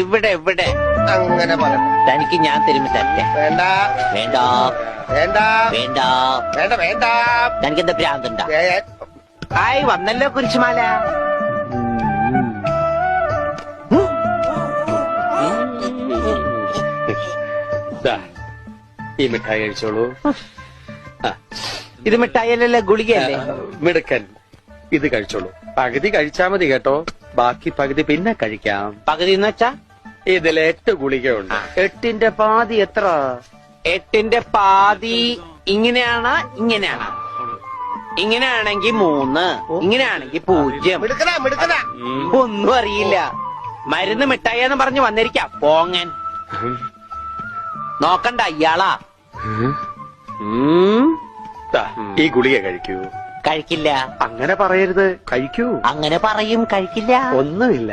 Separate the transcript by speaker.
Speaker 1: ഇവിടെ ഇവിടെ
Speaker 2: അങ്ങനെ പറ.
Speaker 1: തനിക്ക് ഞാൻ തരുമ്പോ തരട്ടെ.
Speaker 2: വേണ്ട
Speaker 1: വേണ്ട
Speaker 2: വേണ്ട
Speaker 1: വേണ്ട
Speaker 2: വേണ്ട വേണ്ട.
Speaker 1: തനിക്ക് എന്താ ഭ്രാന്തുണ്ടാ?
Speaker 2: ഏ,
Speaker 1: ആയി വന്നല്ലോ കുരിശുമാല.
Speaker 3: ദാ, ഈ മിഠായി കഴിച്ചോളൂ.
Speaker 1: ഇത് മിഠായിയല്ലല്ലോ, ഗുളികയല്ലേ?
Speaker 3: മിടുക്കൻ, ഇത് കഴിച്ചോളൂ. പകുതി കഴിച്ചാ മതി കേട്ടോ, ബാക്കി പകുതി പിന്നെ കഴിക്കാം.
Speaker 1: പകുതി എന്ന് വെച്ചാ
Speaker 3: ഇതിൽ 8 ഗുളികയുണ്ട്. 8ന്റെ പാതി എത്ര?
Speaker 1: 8ന്റെ പാതി ഇങ്ങനെയാണ്, ഇങ്ങനെയാണ്. ഇങ്ങനെയാണെങ്കി 3, ഇങ്ങനെയാണെങ്കി 0.
Speaker 2: മിടുക്കനാ മിടുക്കനാ.
Speaker 1: ഒന്നും അറിയില്ല. മരുന്ന് മിഠായിന്ന് പറഞ്ഞു വന്നിരിക്കാം പോങ്ങൻ. നോക്കണ്ട ഇയാളാ.
Speaker 3: ദാ, ഈ ഗുളിക കഴിക്കൂ.
Speaker 1: കഴിക്കില്ല.
Speaker 3: അങ്ങനെ പറയരുത്, കഴിക്കൂ.
Speaker 1: അങ്ങനെ പറയും, കഴിക്കില്ല.
Speaker 3: ഒന്നുമില്ല.